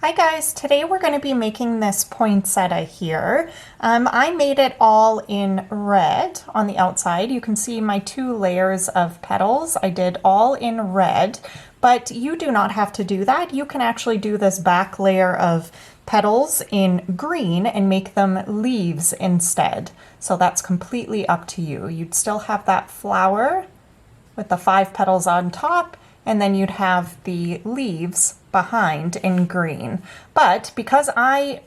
Hi guys, today we're going to be making this poinsettia here. I made it all in red on the outside. You can see my 2 layers of petals. I did all in red, but you do not have to do that. You can actually do this back layer of petals in green and make them leaves instead. So that's completely up to you. You'd still have that flower with the 5 petals on top, and then you'd have the leaves behind in green. But because I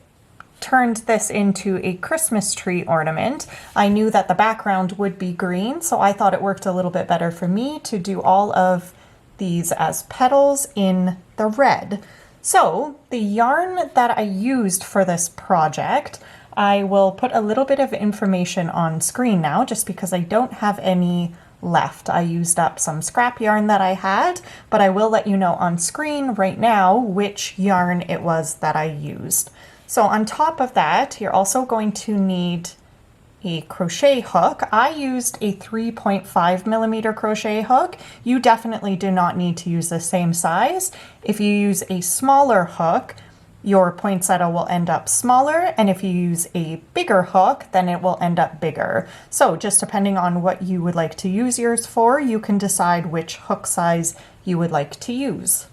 turned this into a Christmas tree ornament, I knew that the background would be green, so I thought it worked a little bit better for me to do all of these as petals in the red. So the yarn that I used for this project, I will put a little bit of information on screen now just because I don't have any left. I used up some scrap yarn that I had, but I will let you know on screen right now which yarn it was that I used. So on top of that, you're also going to need a crochet hook. I used a 3.5mm crochet hook. You definitely do not need to use the same size. If you use a smaller hook, your poinsettia will end up smaller, and if you use a bigger hook, then it will end up bigger. So just depending on what you would like to use yours for, you can decide which hook size you would like to use.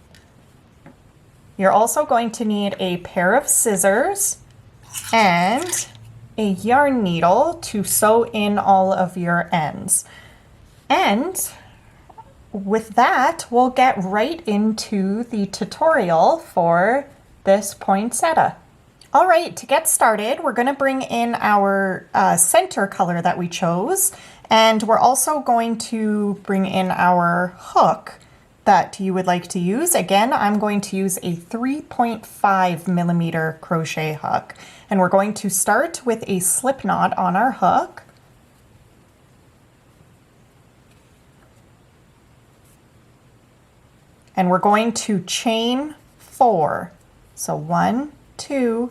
You're also going to need a pair of scissors and a yarn needle to sew in all of your ends. And with that, we'll get right into the tutorial for this poinsettia. All right, to get started, we're going to bring in our center color that we chose, and we're also going to bring in our hook that you would like to use. Again, I'm going to use a 3.5mm crochet hook, and we're going to start with a slip knot on our hook. And we're going to chain 4. So 1, 2,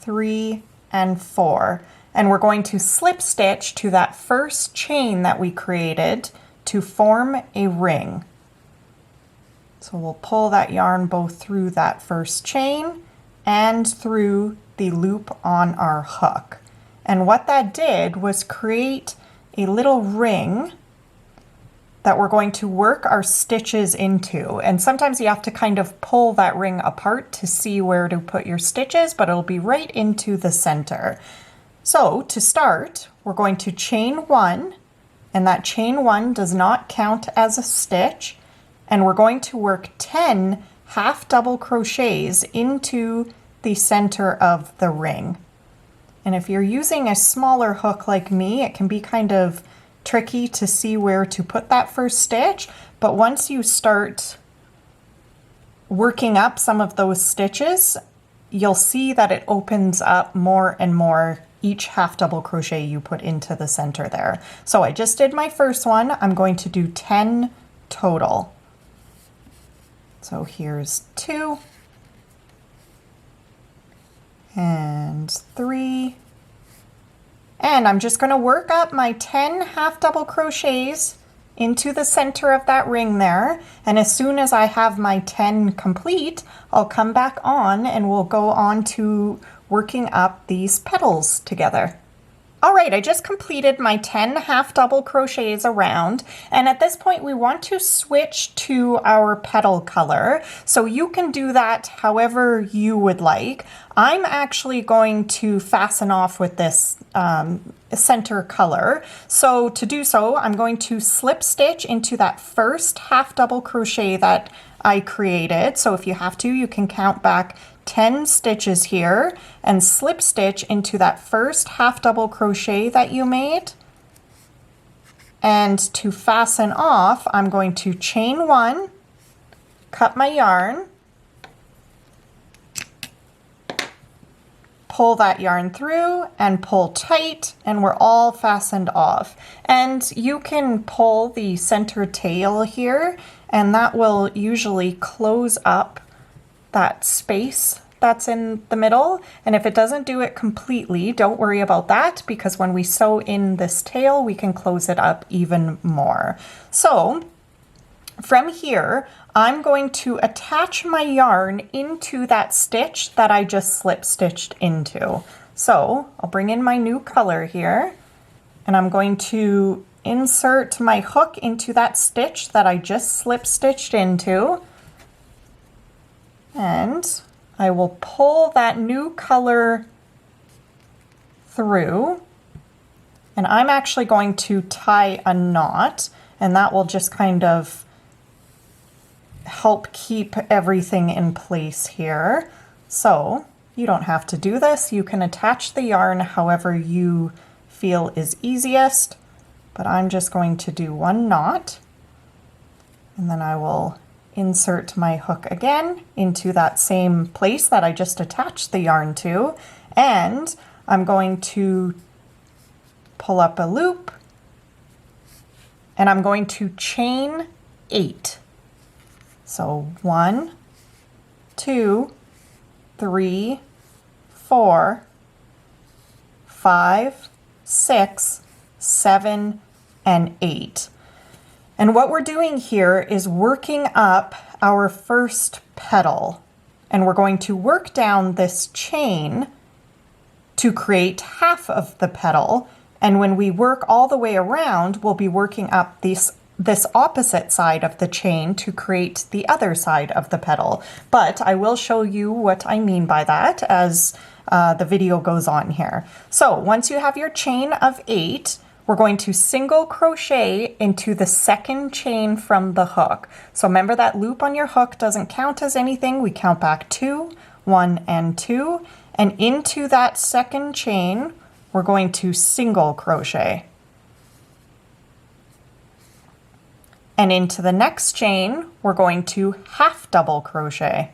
3, and 4. And we're going to slip stitch to that first chain that we created to form a ring. So we'll pull that yarn both through that first chain and through the loop on our hook. And what that did was create a little ring that we're going to work our stitches into. And sometimes you have to kind of pull that ring apart to see where to put your stitches, but it'll be right into the center. So to start, we're going to chain 1, and that chain 1 does not count as a stitch. And we're going to work 10 half double crochets into the center of the ring. And if you're using a smaller hook like me, it can be kind of tricky to see where to put that first stitch, but once you start working up some of those stitches, you'll see that it opens up more and more each half double crochet you put into the center there. So I just did my first one. I'm going to do 10 total. So here's 2 and 3. And I'm just going to work up my 10 half double crochets into the center of that ring there. And as soon as I have my 10 complete, I'll come back on and we'll go on to working up these petals together. All right, I just completed my 10 half double crochets around, and at this point we want to switch to our petal color. So you can do that however you would like. I'm actually going to fasten off with this center color. So to do so, I'm going to slip stitch into that first half double crochet that I created. So if you have to, you can count back 10 stitches here and slip stitch into that first half double crochet that you made. And to fasten off, I'm going to chain 1, cut my yarn, pull that yarn through and pull tight, and we're all fastened off. And you can pull the center tail here, and that will usually close up that space that's in the middle. And if it doesn't do it completely, don't worry about that, because when we sew in this tail, we can close it up even more. So from here, I'm going to attach my yarn into that stitch that I just slip stitched into. So I'll bring in my new color here, and I'm going to insert my hook into that stitch that I just slip stitched into, and I will pull that new color through, and I'm actually going to tie a knot, and that will just kind of help keep everything in place here. So you don't have to do this. You can attach the yarn however you feel is easiest, but I'm just going to do one knot, and then I will insert my hook again into that same place that I just attached the yarn to, and I'm going to pull up a loop, and I'm going to chain 8. So 1, 2, 3, 4, 5, 6, 7, and 8. And what we're doing here is working up our first petal, and we're going to work down this chain to create half of the petal. And when we work all the way around, we'll be working up this opposite side of the chain to create the other side of the petal. But I will show you what I mean by that as the video goes on here. So once you have your chain of 8, we're going to single crochet into the second chain from the hook. So remember that loop on your hook doesn't count as anything. We count back 2, 1, and 2. And into that second chain, we're going to single crochet. And into the next chain, we're going to half double crochet.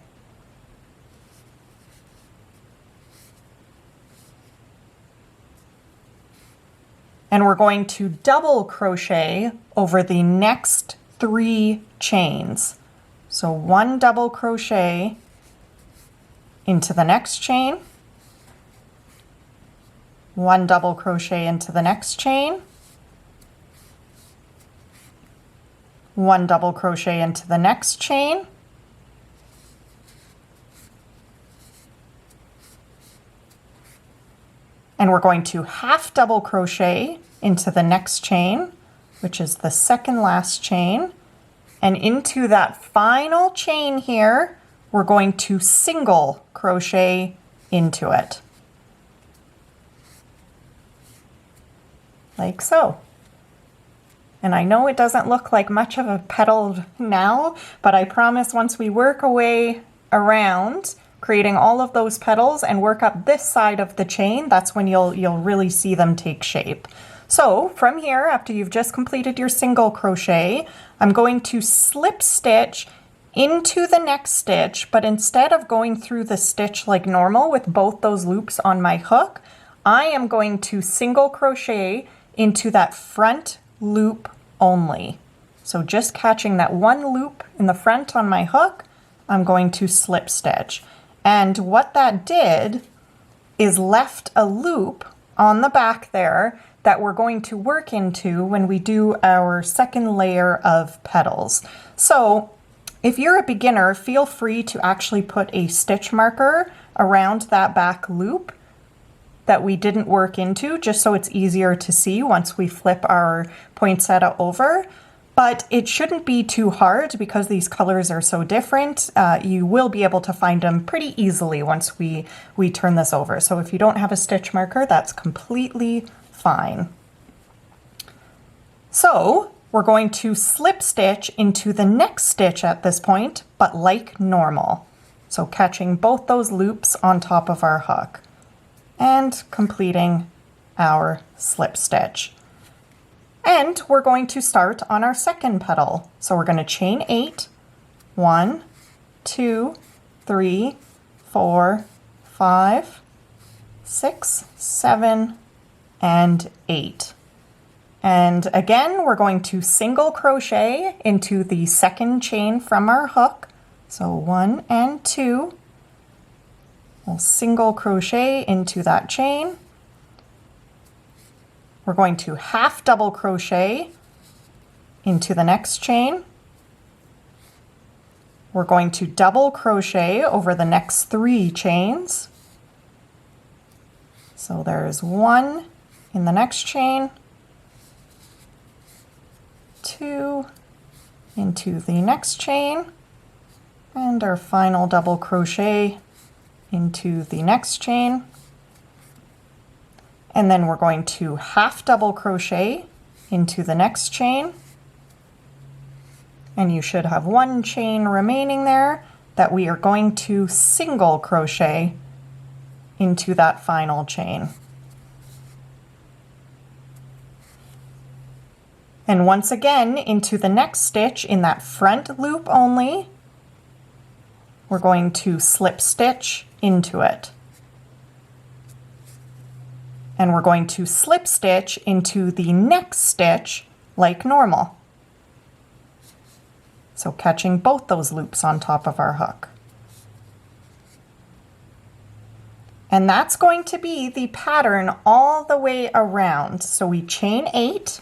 And we're going to double crochet over the next 3 chains. So 1 double crochet into the next chain, 1 double crochet into the next chain, 1 double crochet into the next chain, and we're going to half double crochet into the next chain, which is the second last chain, and into that final chain here, we're going to single crochet into it. Like so. And I know it doesn't look like much of a petal now, but I promise once we work our way around creating all of those petals and work up this side of the chain, that's when you'll really see them take shape. So from here, after you've just completed your single crochet, I'm going to slip stitch into the next stitch, but instead of going through the stitch like normal with both those loops on my hook, I am going to single crochet into that front loop only. So just catching that one loop in the front on my hook, I'm going to slip stitch. And what that did is left a loop on the back there that we're going to work into when we do our second layer of petals. So if you're a beginner, feel free to actually put a stitch marker around that back loop that we didn't work into, just so it's easier to see once we flip our poinsettia over. But it shouldn't be too hard because these colors are so different. You will be able to find them pretty easily once we turn this over. So if you don't have a stitch marker, that's completely fine. So we're going to slip stitch into the next stitch at this point, but like normal. So catching both those loops on top of our hook and completing our slip stitch. And we're going to start on our second petal. So we're going to chain 8, 1, 2, 3, 4, 5, 6, 7, and 8. And again, we're going to single crochet into the second chain from our hook. So 1 and 2. We'll single crochet into that chain. We're going to half double crochet into the next chain. we're going to double crochet over the next 3 chains. So there's 1 in the next chain, 2 into the next chain, and our final double crochet into the next chain. And then we're going to half double crochet into the next chain. And you should have 1 chain remaining there that we are going to single crochet into that final chain. And once again, into the next stitch in that front loop only, we're going to slip stitch into it. And we're going to slip stitch into the next stitch like normal. So catching both those loops on top of our hook. And that's going to be the pattern all the way around. So we chain 8.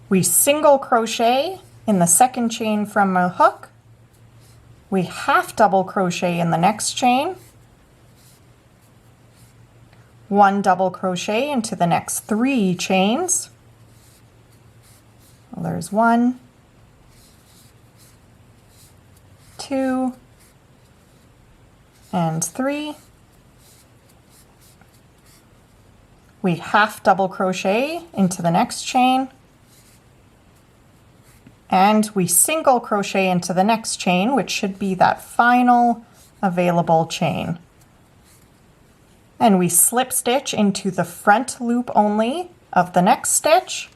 We single crochet in the second chain from a hook. We half double crochet in the next chain. 1 double crochet into the next 3 chains. Well, there's 1, 2, and 3. We half double crochet into the next chain. And we single crochet into the next chain, which should be that final available chain. And we slip stitch into the front loop only of the next stitch,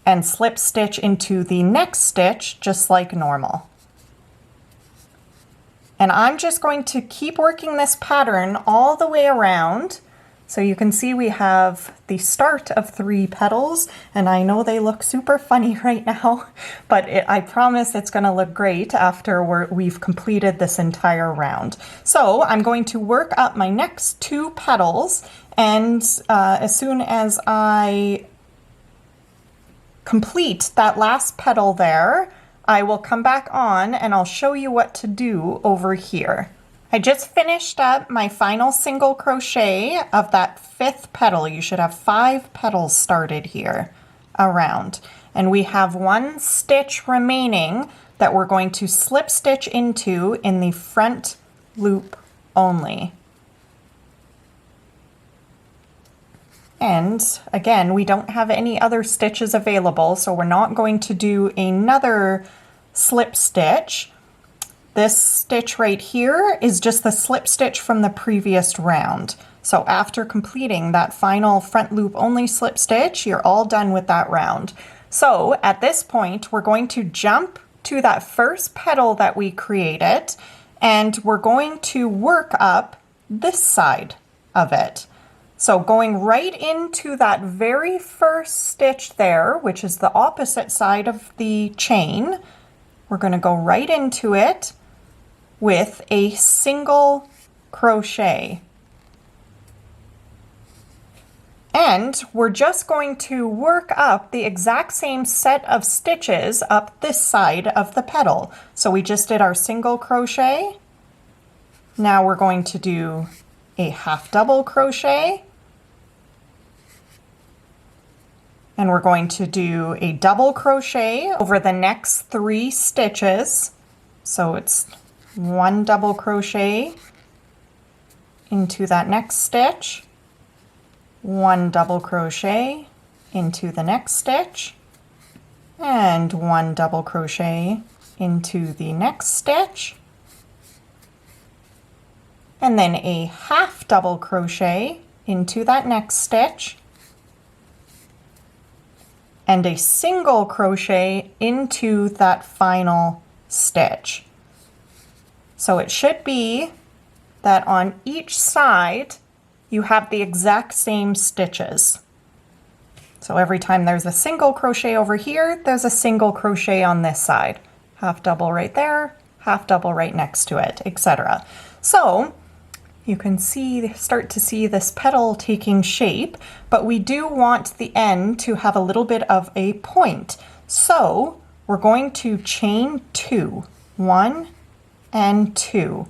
and slip stitch into the next stitch just like normal. And I'm just going to keep working this pattern all the way around. So you can see we have the start of 3 petals, and I know they look super funny right now, but I promise it's going to look great after we've completed this entire round. So I'm going to work up my next 2 petals, and as soon as I complete that last petal there, I will come back on and I'll show you what to do over here. I just finished up my final single crochet of that 5th petal. You should have 5 petals started here around. And we have 1 stitch remaining that we're going to slip stitch into in the front loop only. And again, we don't have any other stitches available, so we're not going to do another slip stitch. This stitch right here is just the slip stitch from the previous round. So after completing that final front loop only slip stitch, you're all done with that round. So at this point, we're going to jump to that first petal that we created, and we're going to work up this side of it. So going right into that very first stitch there, which is the opposite side of the chain, we're going to go right into it with a single crochet. And we're just going to work up the exact same set of stitches up this side of the petal. So we just did our single crochet. Now we're going to do a half double crochet. And we're going to do a double crochet over the next 3 stitches. So it's 1 double crochet into that next stitch, 1 double crochet into the next stitch, and 1 double crochet into the next stitch, and then a half double crochet into that next stitch, and a single crochet into that final stitch. So it should be that on each side you have the exact same stitches. So every time there's a single crochet over here, there's a single crochet on this side. Half double right there, half double right next to it, etc. So you can start to see this petal taking shape, but we do want the end to have a little bit of a point. So we're going to chain 2, 1 and 2.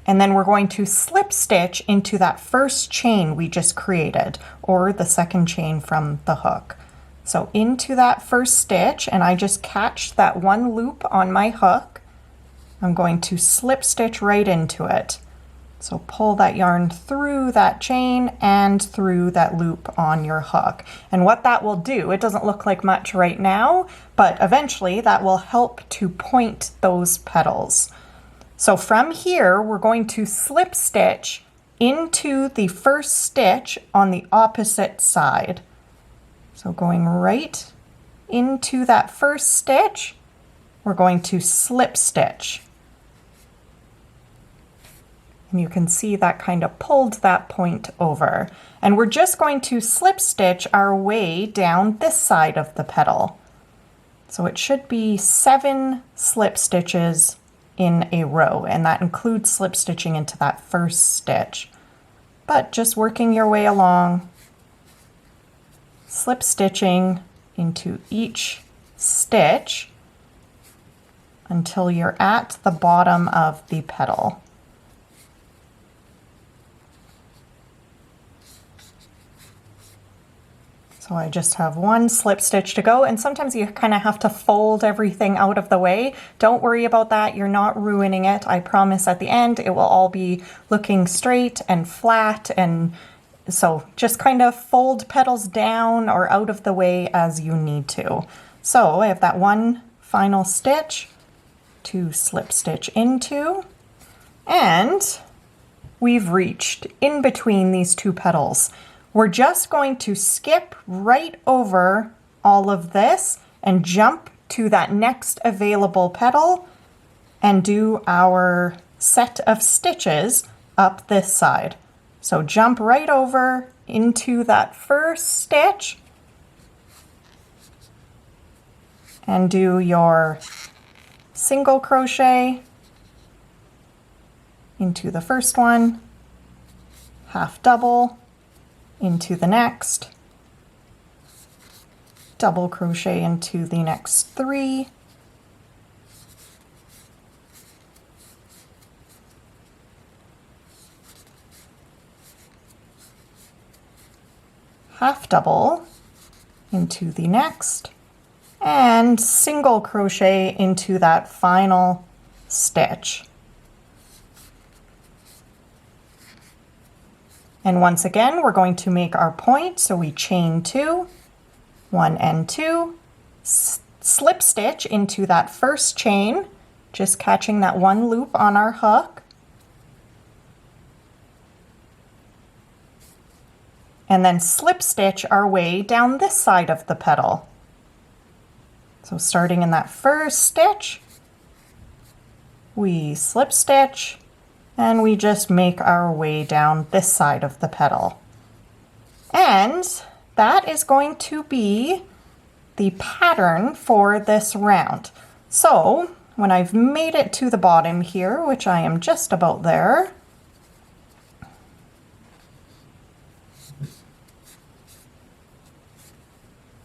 And then we're going to slip stitch into that first chain we just created, or the second chain from the hook. So into that first stitch, and I just catch that one loop on my hook. I'm going to slip stitch right into it. So pull that yarn through that chain and through that loop on your hook. And what that will do, it doesn't look like much right now, but eventually that will help to point those petals. So from here, we're going to slip stitch into the first stitch on the opposite side. So going right into that first stitch, we're going to slip stitch. And you can see that kind of pulled that point over. And we're just going to slip stitch our way down this side of the petal. So it should be 7 slip stitches in a row, and that includes slip stitching into that first stitch. But just working your way along, slip stitching into each stitch until you're at the bottom of the petal. So I just have 1 slip stitch to go, and sometimes you kind of have to fold everything out of the way. Don't worry about that, you're not ruining it. I promise at the end it will all be looking straight and flat, and so just kind of fold petals down or out of the way as you need to. So I have that 1 final stitch to slip stitch into, and we've reached in between these 2 petals. We're just going to skip right over all of this and jump to that next available petal and do our set of stitches up this side. So jump right over into that first stitch and do your single crochet into the first one, half double into the next, double crochet into the next 3, half double into the next, and single crochet into that final stitch. And once again, we're going to make our point, so we chain 2, 1 and 2, slip stitch into that first chain, just catching that 1 loop on our hook, and then slip stitch our way down this side of the petal. So starting in that first stitch, we slip stitch, and we just make our way down this side of the petal. And that is going to be the pattern for this round. So when I've made it to the bottom here, which I am just about there,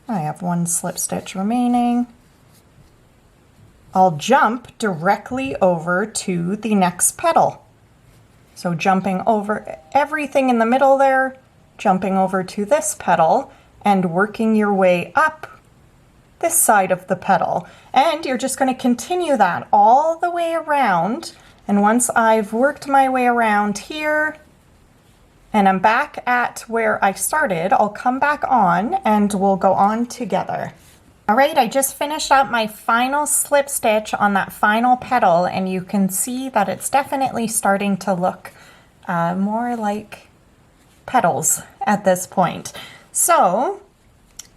I have 1 slip stitch remaining. I'll jump directly over to the next petal. So jumping over everything in the middle there, jumping over to this petal, and working your way up this side of the petal. And you're just going to continue that all the way around. And once I've worked my way around here, and I'm back at where I started, I'll come back on and we'll go on together. All right, I just finished up my final slip stitch on that final petal, and you can see that it's definitely starting to look more like petals at this point. So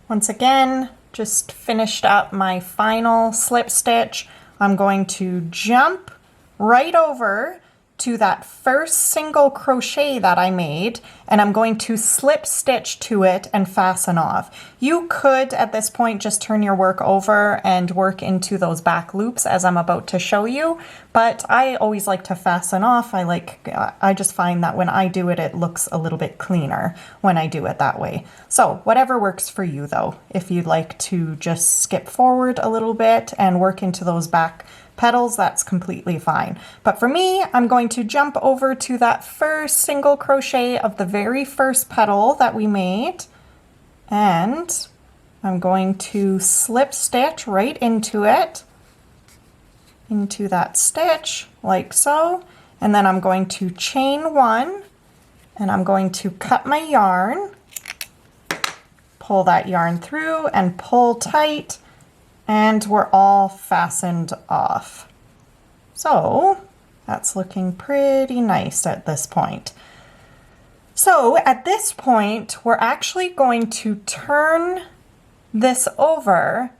once again, just finished up my final slip stitch. I'm going to jump right over to that first single crochet that I made, and I'm going to slip stitch to it and fasten off. You could at this point just turn your work over and work into those back loops as I'm about to show you, but I always like to fasten off. I just find that when I do it, it looks a little bit cleaner when I do it that way. So whatever works for you though. If you'd like to just skip forward a little bit and work into those back petals, that's completely fine. But for me, I'm going to jump over to that first single crochet of the very first petal that we made, and I'm going to slip stitch right into it, into that stitch like so, and then I'm going to chain one, and I'm going to cut my yarn, pull that yarn through and pull tight, and we're all fastened off. So that's looking pretty nice at this point. So at this point, we're actually going to turn this over.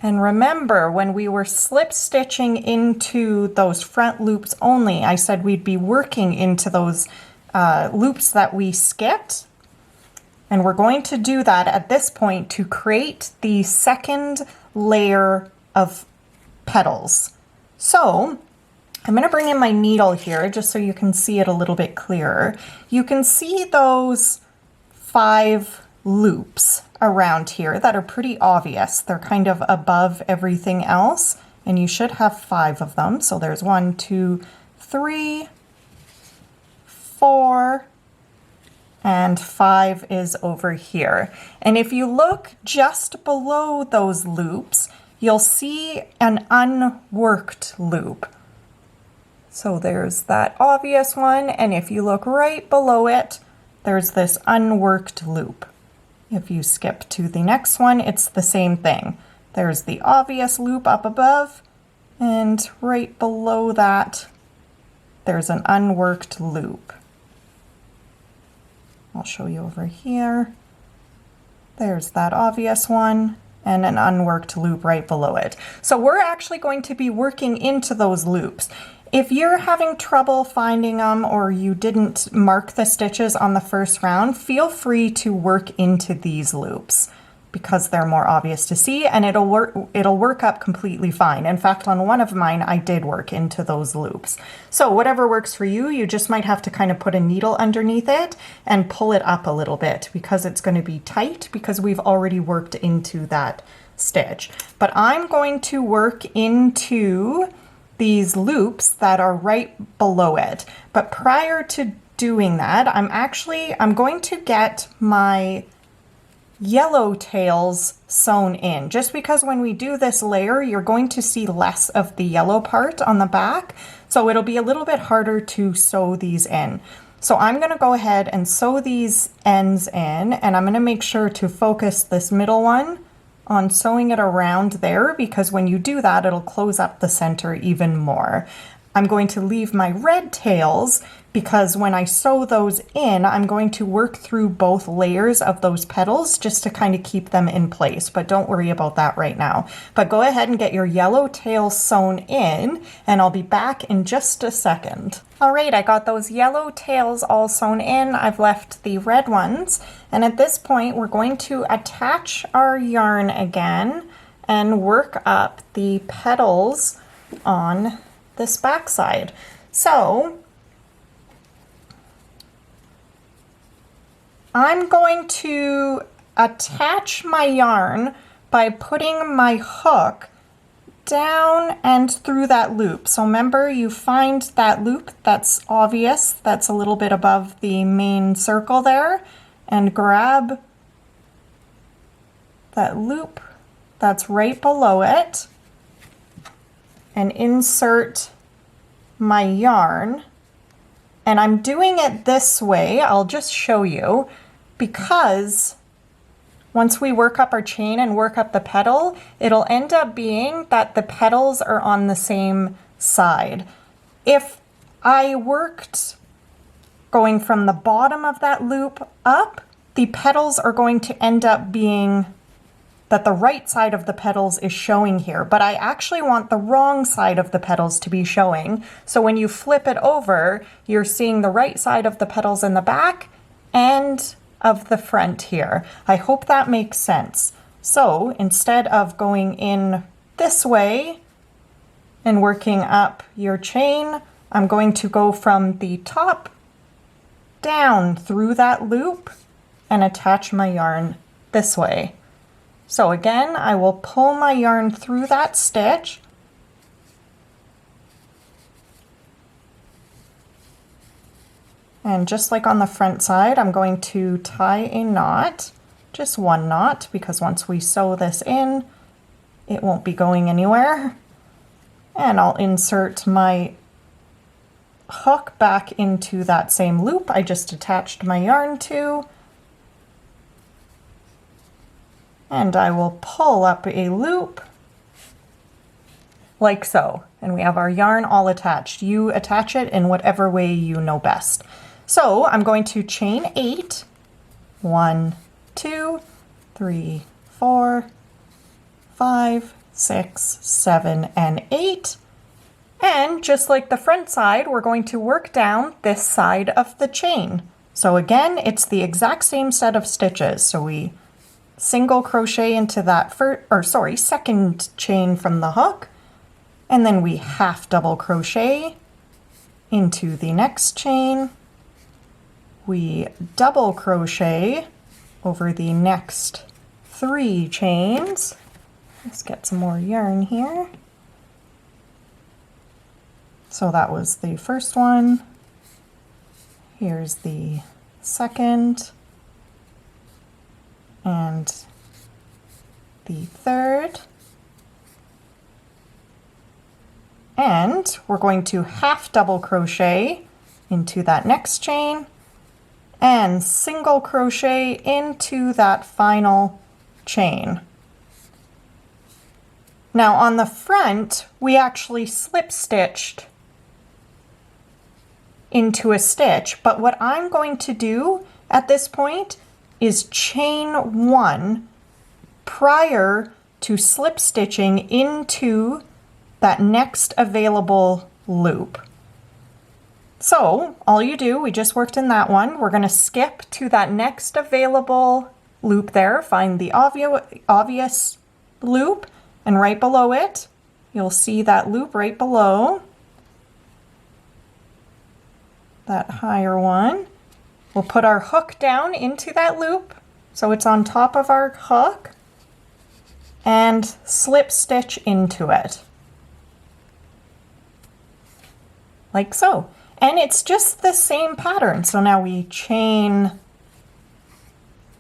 And remember, when we were slip stitching into those front loops only, I said we'd be working into those loops that we skipped. And we're going to do that at this point to create the second layer of petals. So I'm going to bring in my needle here just so you can see it a little bit clearer. You can see those 5 loops around here that are pretty obvious. They're kind of above everything else, and you should have 5 of them. So there's 1, 2, 3, 4, and 5 is over here. And if you look just below those loops, you'll see an unworked loop. So there's that obvious one, and if you look right below it, there's this unworked loop. If you skip to the next one, it's the same thing. There's the obvious loop up above, and right below that, there's an unworked loop. I'll show you over here. There's that obvious one and an unworked loop right below it. So we're actually going to be working into those loops. If you're having trouble finding them or you didn't mark the stitches on the first round, feel free to work into these loops because they're more obvious to see, and it'll work up completely fine. In fact, on one of mine, I did work into those loops. So whatever works for you, you just might have to kind of put a needle underneath it and pull it up a little bit because it's going to be tight because we've already worked into that stitch. But I'm going to work into these loops that are right below it. But prior to doing that, I'm going to get my yellow tails sewn in, just because when we do this layer, you're going to see less of the yellow part on the back. So it'll be a little bit harder to sew these in. So I'm going to go ahead and sew these ends in, and I'm going to make sure to focus this middle one on sewing it around there, because when you do that, it'll close up the center even more. I'm going to leave my red tails because when I sew those in, I'm going to work through both layers of those petals just to kind of keep them in place, but don't worry about that right now. But go ahead and get your yellow tails sewn in, and I'll be back in just a second. All right, I got those yellow tails all sewn in. I've left the red ones, and at this point, we're going to attach our yarn again and work up the petals on this back side. So I'm going to attach my yarn by putting my hook down and through that loop. So remember, you find that loop that's obvious, that's a little bit above the main circle there, and grab that loop that's right below it and insert my yarn. And I'm doing it this way, I'll just show you, because once we work up our chain and work up the petal, it'll end up being that the petals are on the same side. If I worked going from the bottom of that loop up, the petals are going to end up being that the right side of the petals is showing here, but I actually want the wrong side of the petals to be showing. So when you flip it over, you're seeing the right side of the petals in the back and of the front here. I hope that makes sense. So instead of going in this way and working up your chain, I'm going to go from the top down through that loop and attach my yarn this way. So again, I will pull my yarn through that stitch, and just like on the front side, I'm going to tie a knot, just one knot, because once we sew this in, it won't be going anywhere. And I'll insert my hook back into that same loop I just attached my yarn to. And I will pull up a loop like so. And we have our yarn all attached. You attach it in whatever way you know best. So I'm going to chain 8. 1, 2, 3, 4, 5, 6, 7, and 8. And just like the front side, we're going to work down this side of the chain. So again, it's the exact same set of stitches. So we single crochet into that second chain from the hook, and then we half double crochet into the next chain. We double crochet over the next 3 chains. Let's get some more yarn here. So that was the first one. Here's the second and the third. And we're going to half double crochet into that next chain and single crochet into that final chain. Now on the front, we actually slip stitched into a stitch, but what I'm going to do at this point is chain 1 prior to slip stitching into that next available loop. So all you do, we just worked in that one, we're going to skip to that next available loop there, find the obvious loop, and right below it, you'll see that loop right below, that higher one. We'll put our hook down into that loop so it's on top of our hook and slip stitch into it. Like so. And it's just the same pattern. So now we chain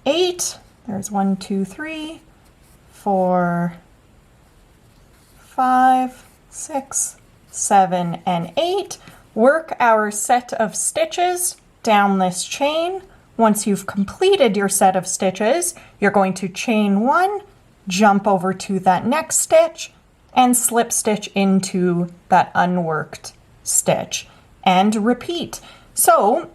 8. There's 1, 2, 3, 4, 5, 6, 7, and 8. Work our set of stitches down this chain. Once you've completed your set of stitches, you're going to chain 1, jump over to that next stitch, and slip stitch into that unworked stitch, and repeat. So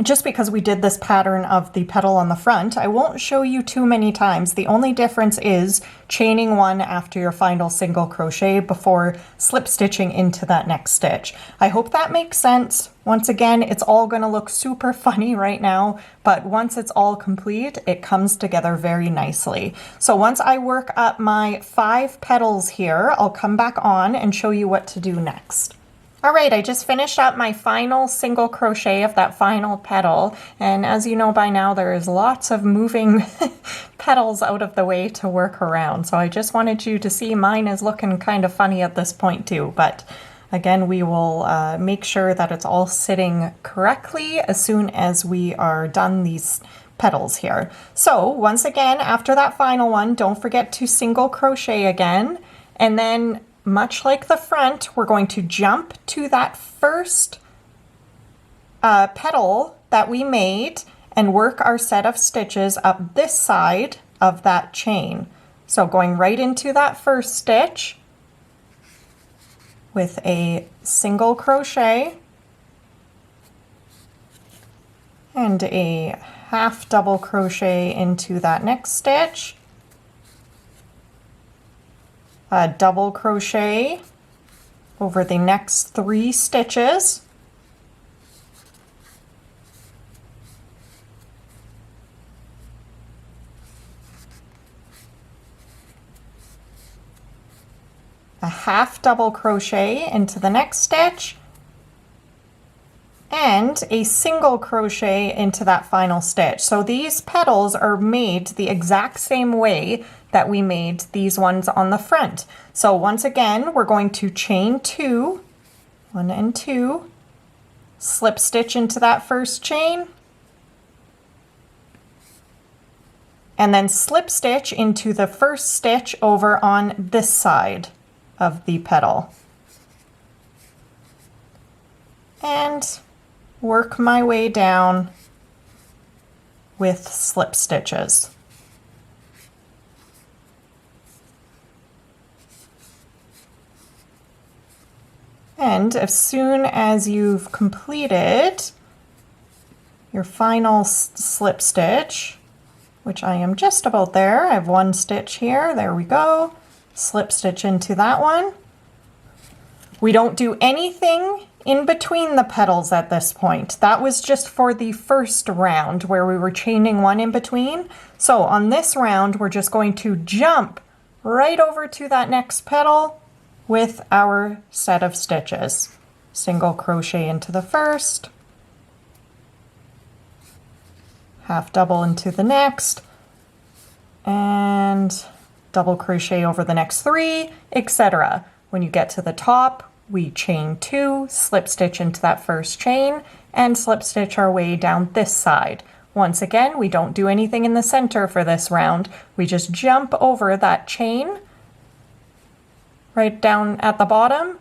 just because we did this pattern of the petal on the front, I won't show you too many times. The only difference is chaining 1 after your final single crochet before slip stitching into that next stitch. I hope that makes sense. Once again, it's all going to look super funny right now, but once it's all complete, it comes together very nicely. So once I work up my 5 petals here, I'll come back on and show you what to do next. All right, I just finished up my final single crochet of that final petal, and as you know by now, there is lots of moving petals out of the way to work around. So I just wanted you to see mine is looking kind of funny at this point too, but again, we will make sure that it's all sitting correctly as soon as we are done these petals here. So once again, after that final one, don't forget to single crochet again, and then much like the front, we're going to jump to that first petal that we made and work our set of stitches up this side of that chain. So going right into that first stitch with a single crochet and a half double crochet into that next stitch, a double crochet over the next 3 stitches. A half double crochet into the next stitch, and a single crochet into that final stitch. So these petals are made the exact same way that we made these ones on the front. So once again, we're going to chain 2, 1 and 2, slip stitch into that first chain, and then slip stitch into the first stitch over on this side of the petal. And work my way down with slip stitches. And as soon as you've completed your final slip stitch, which I am just about there, I have 1 stitch here, there we go, slip stitch into that one. We don't do anything in between the petals at this point. That was just for the first round where we were chaining 1 in between. So on this round, we're just going to jump right over to that next petal with our set of stitches. Single crochet into the first, half double into the next, and double crochet over the next 3, etc. When you get to the top, we chain 2, slip stitch into that first chain, and slip stitch our way down this side. Once again, we don't do anything in the center for this round. We just jump over that chain right down at the bottom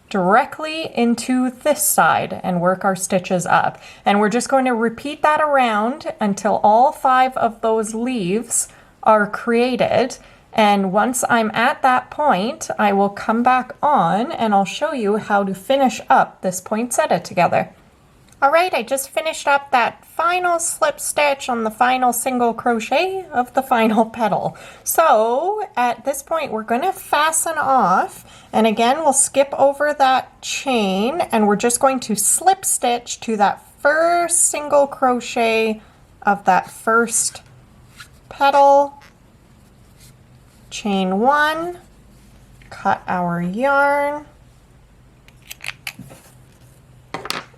directly into this side and work our stitches up. And we're just going to repeat that around until all 5 of those leaves are created. And once I'm at that point, I will come back on and I'll show you how to finish up this poinsettia together. All right, I just finished up that final slip stitch on the final single crochet of the final petal. So at this point, we're going to fasten off. And again, we'll skip over that chain and we're just going to slip stitch to that first single crochet of that first petal. Chain 1, cut our yarn,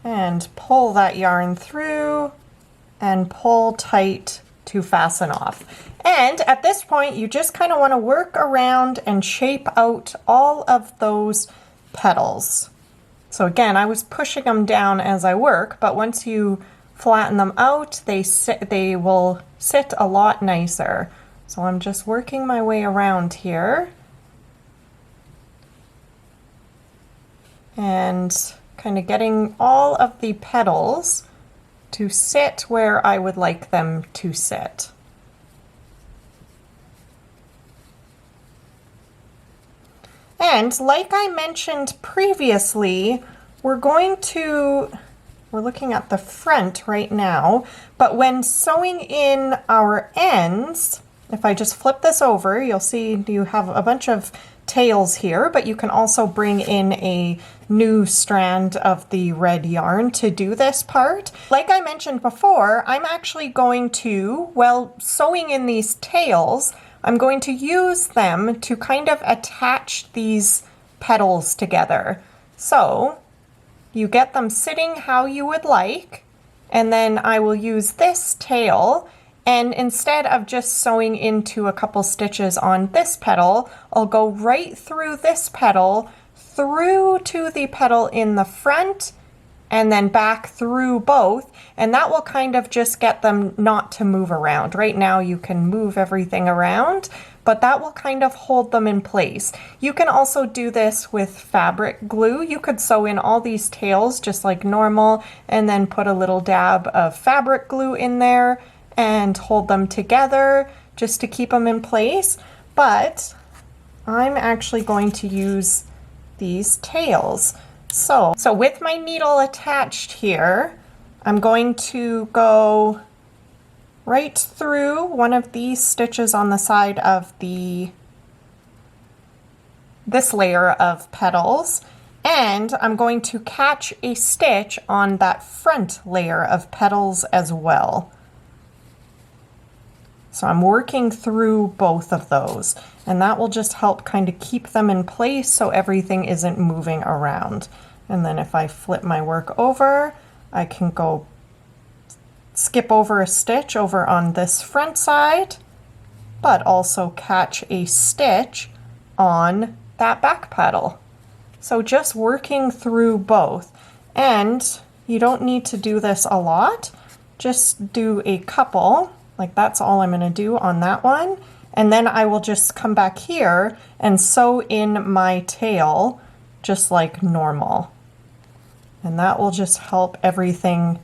and pull that yarn through and pull tight to fasten off. And at this point, you just kind of want to work around and shape out all of those petals. So again, I was pushing them down as I work, but once you flatten them out, they will sit a lot nicer. So I'm just working my way around here and kind of getting all of the petals to sit where I would like them to sit. And like I mentioned previously, we're looking at the front right now, but when sewing in our ends, if I just flip this over, you'll see you have a bunch of tails here, but you can also bring in a new strand of the red yarn to do this part. Like I mentioned before, I'm actually going to, while sewing in these tails, I'm going to use them to kind of attach these petals together. So you get them sitting how you would like, and then I will use this tail, and instead of just sewing into a couple stitches on this petal, I'll go right through this petal, through to the petal in the front, and then back through both, and that will kind of just get them not to move around. Right now you can move everything around, but that will kind of hold them in place. You can also do this with fabric glue. You could sew in all these tails just like normal, and then put a little dab of fabric glue in there and hold them together just to keep them in place. But I'm actually going to use these tails. So with my needle attached here, I'm going to go right through one of these stitches on the side of the this layer of petals, and I'm going to catch a stitch on that front layer of petals as well. So I'm working through both of those, and that will just help kind of keep them in place so everything isn't moving around. And then if I flip my work over, I can go skip over a stitch over on this front side, but also catch a stitch on that back petal. So just working through both. And you don't need to do this a lot, just do a couple. Like that's all I'm going to do on that one. And then I will just come back here and sew in my tail just like normal. And that will just help everything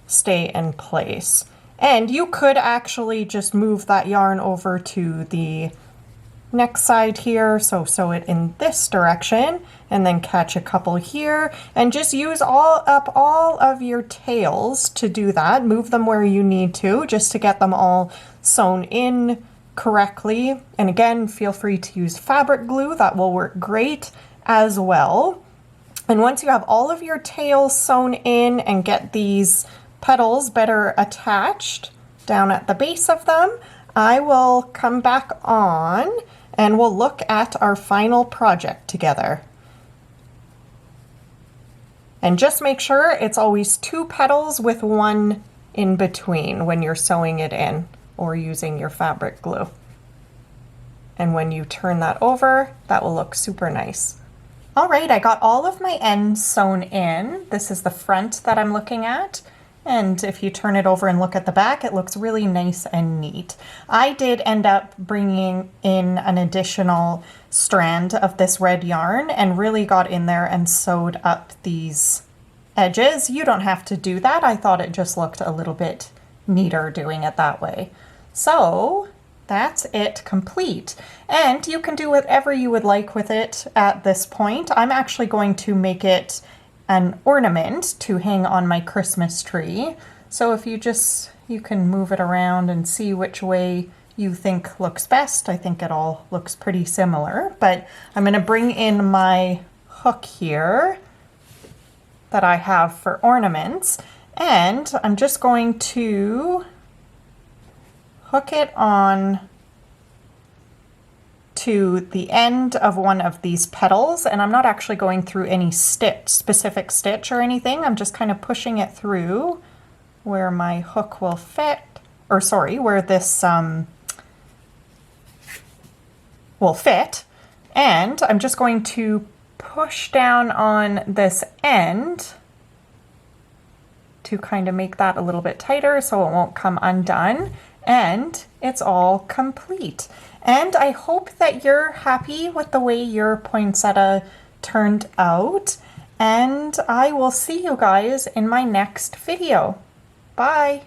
stay in place. And you could actually just move that yarn over to the next side here. So sew it in this direction and then catch a couple here and just use all of your tails to do that. Move them where you need to just to get them all sewn in correctly. And again, feel free to use fabric glue. That will work great as well. And once you have all of your tails sewn in and get these petals better attached down at the base of them, I will come back on and we'll look at our final project together. And just make sure it's always 2 petals with 1 in between when you're sewing it in or using your fabric glue. And when you turn that over, that will look super nice. All right, I got all of my ends sewn in. This is the front that I'm looking at. And if you turn it over and look at the back, it looks really nice and neat. I did end up bringing in an additional strand of this red yarn and really got in there and sewed up these edges. You don't have to do that. I thought it just looked a little bit neater doing it that way. So that's it complete. And you can do whatever you would like with it at this point. I'm actually going to make it an ornament to hang on my Christmas tree. So if you can move it around and see which way you think looks best. I think it all looks pretty similar, but I'm going to bring in my hook here that I have for ornaments, and I'm just going to hook it on to the end of one of these petals, and I'm not actually going through any specific stitch or anything. I'm just kind of pushing it through where my hook will fit, or sorry, where this will fit. And I'm just going to push down on this end to kind of make that a little bit tighter so it won't come undone. And it's all complete. And I hope that you're happy with the way your poinsettia turned out. And I will see you guys in my next video. Bye.